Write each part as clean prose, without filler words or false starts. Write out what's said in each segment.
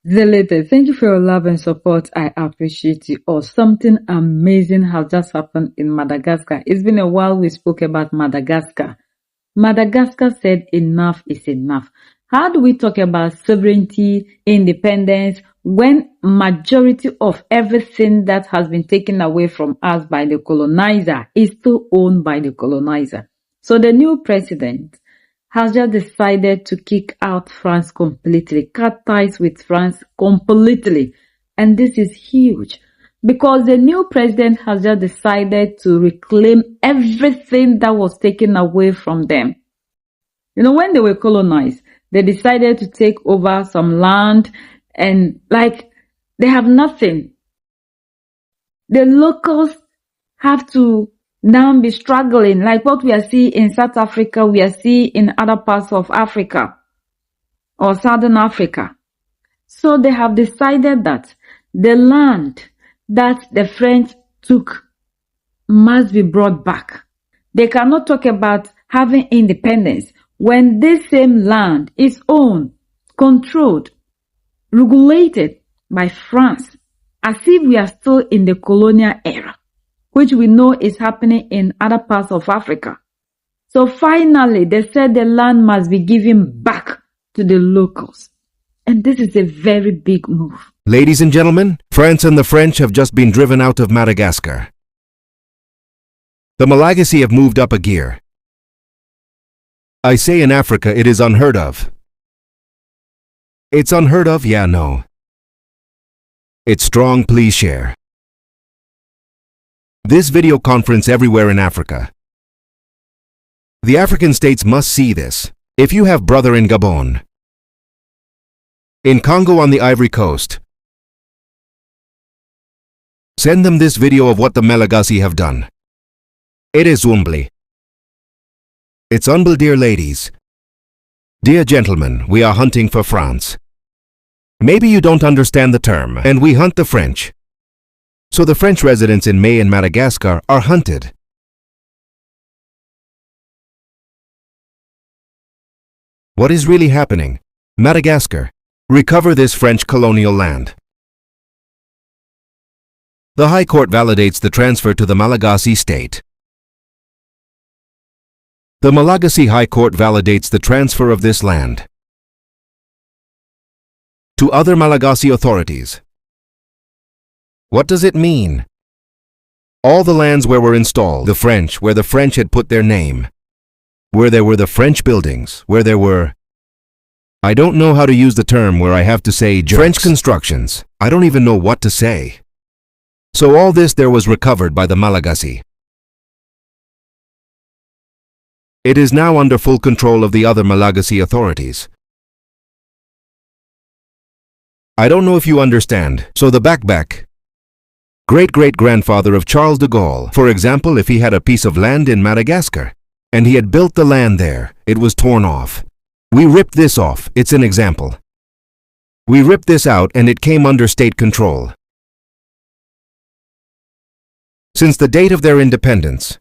Zelete, thank you for your love and support. I appreciate you all. Something amazing has just happened in Madagascar. It's been a while we spoke about Madagascar. Madagascar said enough is enough. How do we talk about sovereignty, independence, when majority of everything that has been taken away from us by the colonizer is still owned by the colonizer? So the new president has just decided to kick out France completely, cut ties with France completely. And this is huge because the new president has just decided to reclaim everything that was taken away from them. You know, when they were colonized, they decided to take over some land and they have nothing. The locals have to now be struggling like what we are seeing in South Africa, we are seeing in other parts of Africa or Southern Africa. So they have decided that the land that the French took must be brought back. They cannot talk about having independence when this same land is owned, controlled, regulated by France, as if we are still in the colonial era, which we know is happening in other parts of Africa. So finally, they said the land must be given back to the locals. And this is a very big move. Ladies and gentlemen, France and the French have just been driven out of Madagascar. The Malagasy have moved up a gear. I say in Africa it is unheard of. It's unheard of, yeah, no. It's strong, please share. This video conference everywhere in Africa. The African states must see this. If you have brother in Gabon, in Congo on the Ivory Coast, send them this video of what the Malagasy have done. It is humble. It's humble, dear ladies. Dear gentlemen, we are hunting for France. Maybe you don't understand the term, and we hunt the French. So the French residents in May and Madagascar are hunted. What is really happening? Madagascar, recover this French colonial land. The High Court validates the transfer to the Malagasy state. The Malagasy High Court validates the transfer of this land to other Malagasy authorities. What does it mean? All the lands where were installed, the French, where the French had put their name, where there were the French buildings, where there were, I don't know how to use the term where I have to say jerks. French constructions. I don't even know what to say. So all this there was recovered by the Malagasy. It is now under full control of the other Malagasy authorities. I don't know if you understand. So the back great-great-grandfather of Charles de Gaulle, for example, if he had a piece of land in Madagascar, and he had built the land there, it was torn off. We ripped this off, it's an example. We ripped this out and it came under state control. Since the date of their independence,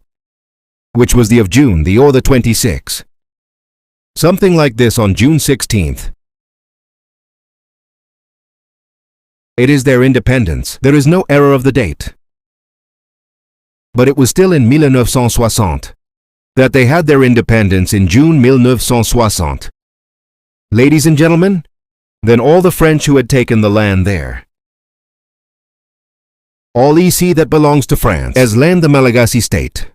which was the of June, the or the 26th, something like this on June 16th, it is their independence. There is no error of the date. But it was still in 1960 that they had their independence in June 1960. Ladies and gentlemen, then all the French who had taken the land there, all EC that belongs to France as land the Malagasy state,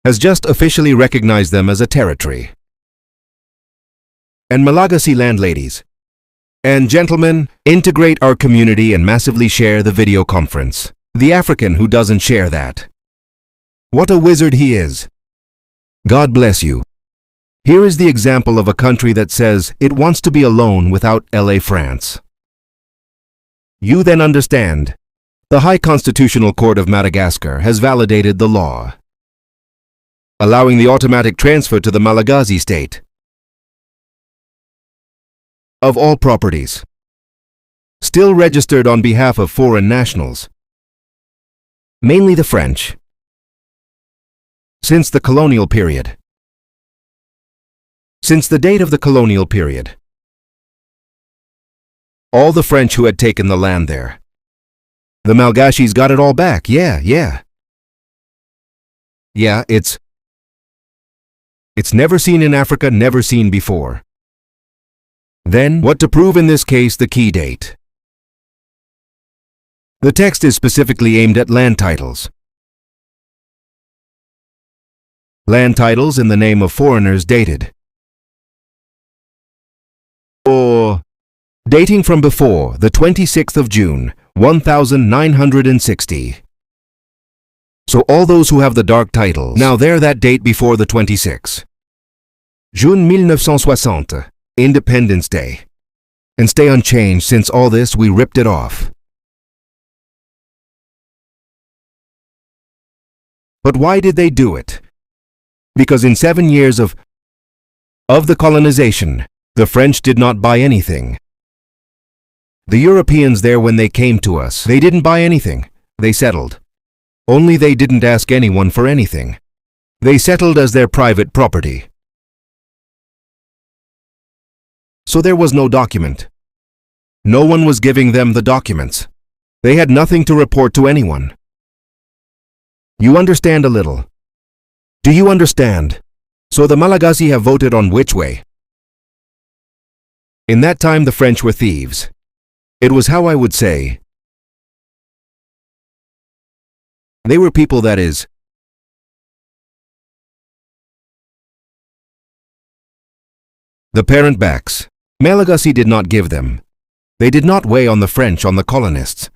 has just officially recognized them as a territory. And Malagasy landladies and gentlemen, integrate our community and massively share the video conference. The African who doesn't share that. What a wizard he is. God bless you. Here is the example of a country that says it wants to be alone without LA France. You then understand. The High Constitutional Court of Madagascar has validated the law, allowing the automatic transfer to the Malagasy state of all properties, still registered on behalf of foreign nationals, mainly the French, since the colonial period. Since the date of the colonial period, all the French who had taken the land there. The Malgashis got it all back, yeah. Yeah, it's never seen in Africa, never seen before. Then, what to prove in this case the key date? The text is specifically aimed at land titles. Land titles in the name of foreigners dated, or dating from before the 26th of June, 1960. So all those who have the dark titles, now they're that date before the 26th. June 1960, Independence Day. And stay unchanged since all this we ripped it off. But why did they do it? Because in 7 years of the colonization, the French did not buy anything. The Europeans there, when they came to us, they didn't buy anything. They settled. Only they didn't ask anyone for anything. They settled as their private property. So there was no document. No one was giving them the documents. They had nothing to report to anyone. You understand a little? Do you understand? So the Malagasy have voted on which way? In that time the French were thieves. It was how I would say. They were people, that is. The parent backs. Malagasy did not give them. They did not weigh on the French, on the colonists.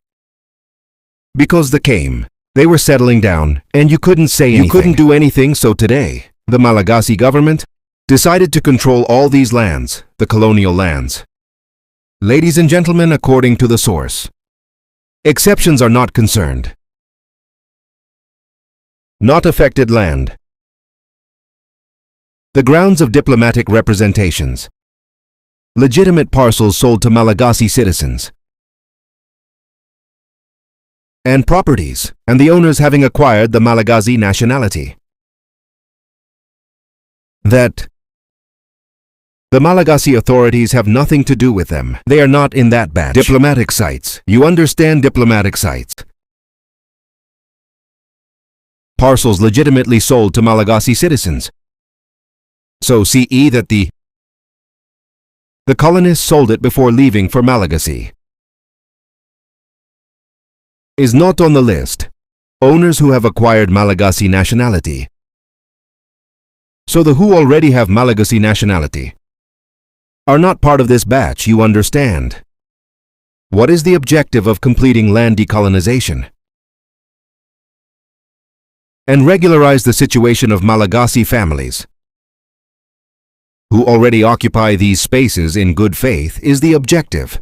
Because they came. They were settling down, and you couldn't say anything. You couldn't do anything, so today, the Malagasy government decided to control all these lands, the colonial lands. Ladies and gentlemen, according to the source, exceptions are not concerned. Not affected land. The grounds of diplomatic representations. Legitimate parcels sold to Malagasy citizens. And properties, and the owners having acquired the Malagasy nationality. That the Malagasy authorities have nothing to do with them. They are not in that batch. Diplomatic sites. You understand, diplomatic sites. Parcels legitimately sold to Malagasy citizens. So CE that the colonists sold it before leaving for Malagasy. Is not on the list. Owners who have acquired Malagasy nationality. So the who already have Malagasy nationality are not part of this batch, you understand. What is the objective of completing land decolonization? And regularize the situation of Malagasy families who already occupy these spaces in good faith is the objective.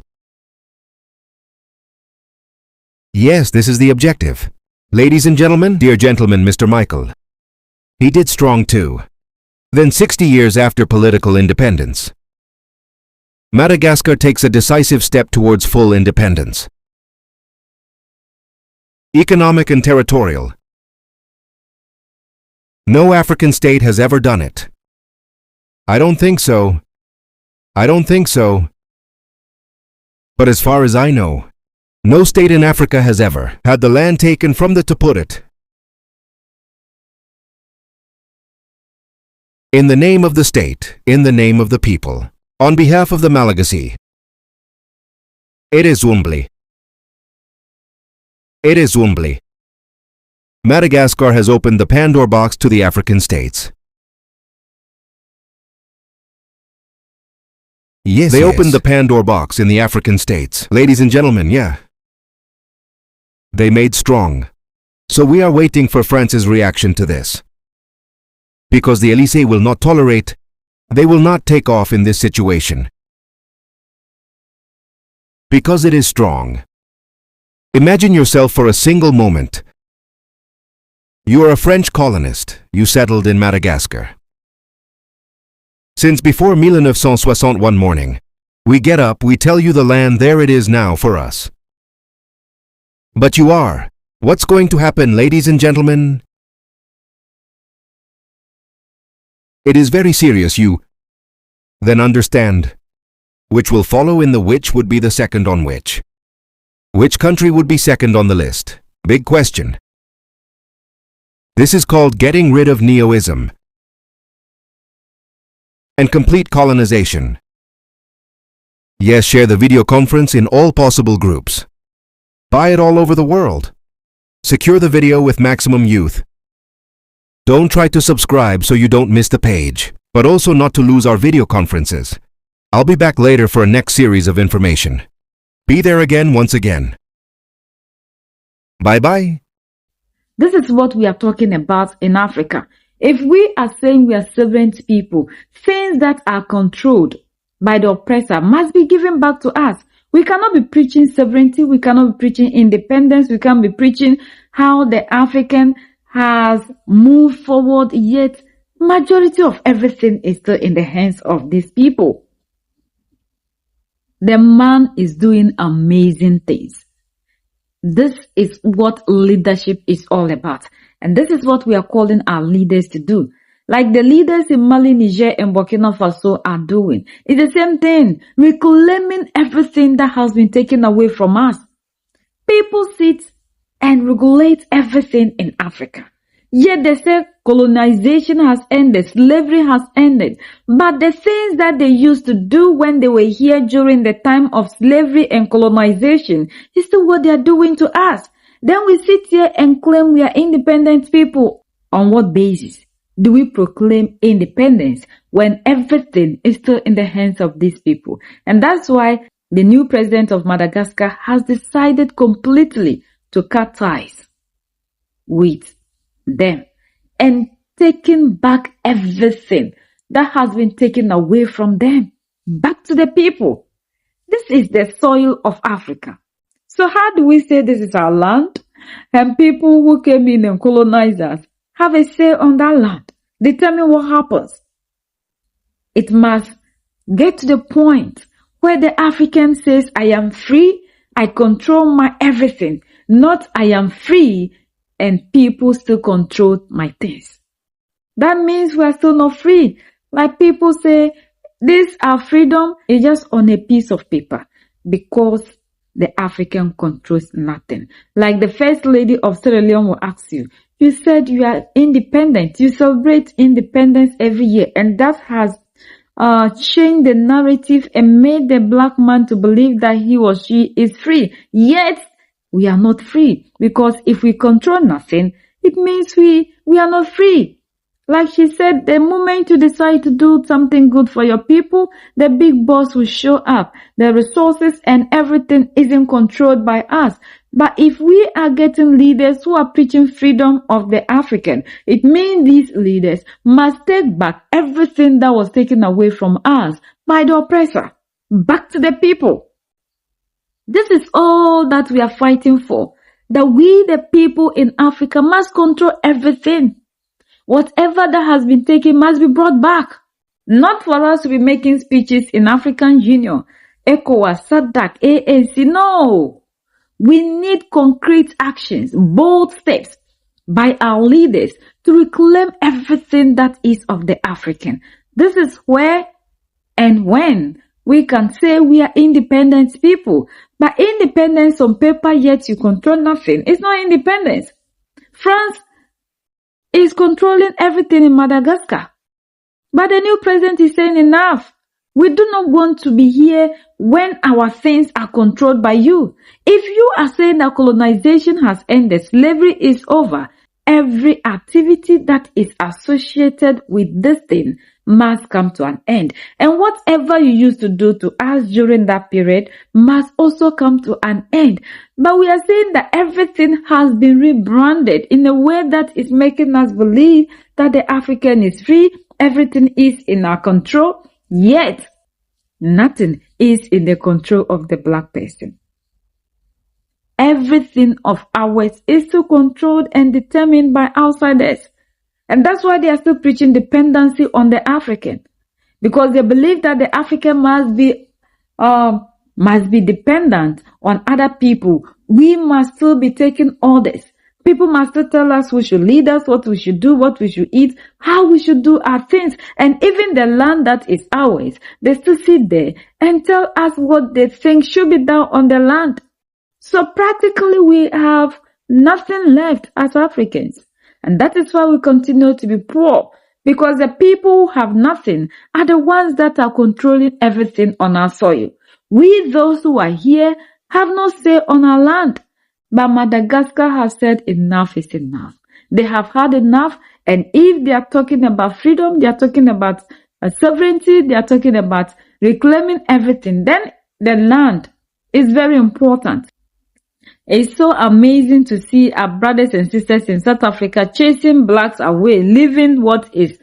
Yes, this is the objective. Ladies and gentlemen, dear gentleman, Mr. Michael. He did strong too. Then 60 years after political independence, Madagascar takes a decisive step towards full independence. Economic and territorial. No African state has ever done it. I don't think so. I don't think so. But as far as I know, no state in Africa has ever had the land taken from the, to put it, in the name of the state, in the name of the people, on behalf of the Malagasy. It is humbly. It is humbly. Madagascar has opened the Pandora box to the African states. Yes, they opened the Pandora box in the African states. Ladies and gentlemen, yeah. They made strong. So we are waiting for France's reaction to this. Because the Elysee will not tolerate, they will not take off in this situation. Because it is strong. Imagine yourself for a single moment. You are a French colonist. You settled in Madagascar. Since before 1960 one morning, we get up, we tell you the land, there it is now for us. But you are. What's going to happen, ladies and gentlemen? It is very serious, you then understand. Which will follow in the which would be the second on which. Which country would be second on the list? Big question. This is called getting rid of neoism and complete colonization. Yes, share the video conference in all possible groups. Buy it all over the world. Secure the video with maximum youth. Don't try to subscribe so you don't miss the page, but also not to lose our video conferences. I'll be back later for a next series of information. Be there again once again. Bye-bye. This is what we are talking about in Africa. If we are saying we are sovereign people, things that are controlled by the oppressor must be given back to us. We cannot be preaching sovereignty. We cannot be preaching independence. We can't be preaching how the African has moved forward, yet majority of everything is still in the hands of these people. The man is doing amazing things. This is what leadership is all about. And this is what we are calling our leaders to do. Like the leaders in Mali, Niger, and Burkina Faso are doing. It's the same thing. Reclaiming everything that has been taken away from us. People sit and regulate everything in Africa. Yet they say colonization has ended, slavery has ended. But the things that they used to do when they were here during the time of slavery and colonization is still what they are doing to us. Then we sit here and claim we are independent people. On what basis do we proclaim independence when everything is still in the hands of these people? And that's why the new president of Madagascar has decided completely to cut ties with them and taking back everything that has been taken away from them back to the people. This is the soil of Africa. So how do we say this is our land? And people who came in and colonized us have a say on that land. Determine what happens. It must get to the point where the African says, I am free, I control my everything. Not I am free and people still control my things. That means we are still not free. Like people say, this our freedom is just on a piece of paper because the African controls nothing. Like the first lady of Sierra Leone will ask you, you said you are independent. You celebrate independence every year, and that has changed the narrative and made the black man to believe that he or she is free. Yet, we are not free, because if we control nothing, it means we are not free. Like she said, the moment you decide to do something good for your people, the big boss will show up. The resources and everything isn't controlled by us. But if we are getting leaders who are preaching freedom of the African, it means these leaders must take back everything that was taken away from us by the oppressor, back to the people. This is all that we are fighting for, that we the people in Africa must control everything. Whatever that has been taken must be brought back. Not for us to be making speeches in African Union, ECOWAS, SADC, ANC. No. We need concrete actions, bold steps by our leaders to reclaim everything that is of the African. This is where and when we can say we are independent people. But independence on paper, yet you control nothing. It's not independence. France is controlling everything in Madagascar. But the new president is saying enough. We do not want to be here when our things are controlled by you. If you are saying that colonization has ended, slavery is over, every activity that is associated with this thing must come to an end. And whatever you used to do to us during that period must also come to an end. But we are saying that everything has been rebranded in a way that is making us believe that the African is free, everything is in our control, yet nothing is in the control of the black person. Everything of ours is still controlled and determined by outsiders. And that's why they are still preaching dependency on the African. Because they believe that the African must be dependent on other people. We must still be taking orders. People must still tell us who should lead us, what we should do, what we should eat, how we should do our things. And even the land that is ours, they still sit there and tell us what they think should be done on the land. So practically we have nothing left as Africans. And that is why we continue to be poor. Because the people who have nothing are the ones that are controlling everything on our soil. We, those who are here, have no say on our land. But Madagascar has said enough is enough. They have had enough, and if they are talking about freedom, they are talking about sovereignty, they are talking about reclaiming everything, then the land is very important. It's so amazing to see our brothers and sisters in South Africa chasing blacks away, leaving what is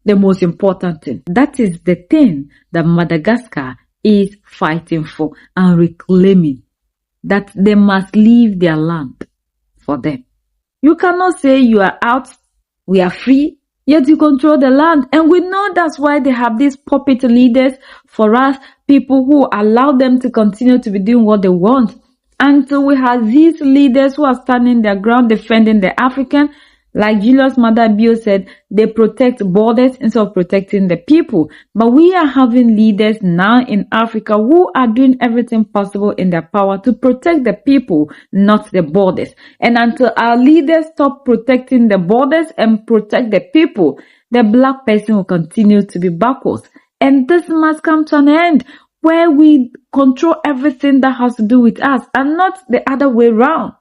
the most important thing. That is the thing that Madagascar is fighting for and reclaiming. That they must leave their land for them. You cannot say you are out, we are free, yet you control the land. And we know that's why they have these puppet leaders for us, people who allow them to continue to be doing what they want. Until we have these leaders who are standing their ground defending the African. Like Julius Maada Bio said, they protect borders instead of protecting the people. But we are having leaders now in Africa who are doing everything possible in their power to protect the people, not the borders. And until our leaders stop protecting the borders and protect the people, the black person will continue to be backwards. And this must come to an end, where we control everything that has to do with us and not the other way around.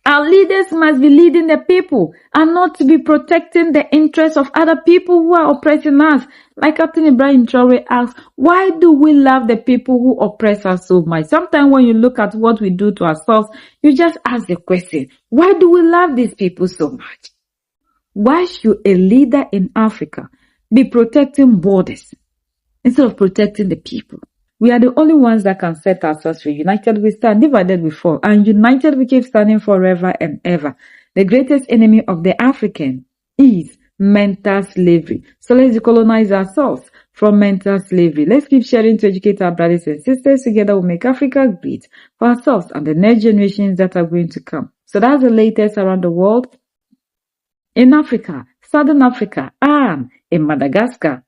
Our leaders must be leading the people and not to be protecting the interests of other people who are oppressing us. Like Captain Ibrahim Traore asks, why do we love the people who oppress us so much? Sometimes when you look at what we do to ourselves, you just ask the question, why do we love these people so much? Why should a leader in Africa be protecting borders instead of protecting the people? We are the only ones that can set ourselves free. United we stand, divided we fall. And united we keep standing forever and ever. The greatest enemy of the African is mental slavery. So let's decolonize ourselves from mental slavery. Let's keep sharing to educate our brothers and sisters. Together we'll make Africa great for ourselves and the next generations that are going to come. So that's the latest around the world. In Africa, Southern Africa, and in Madagascar.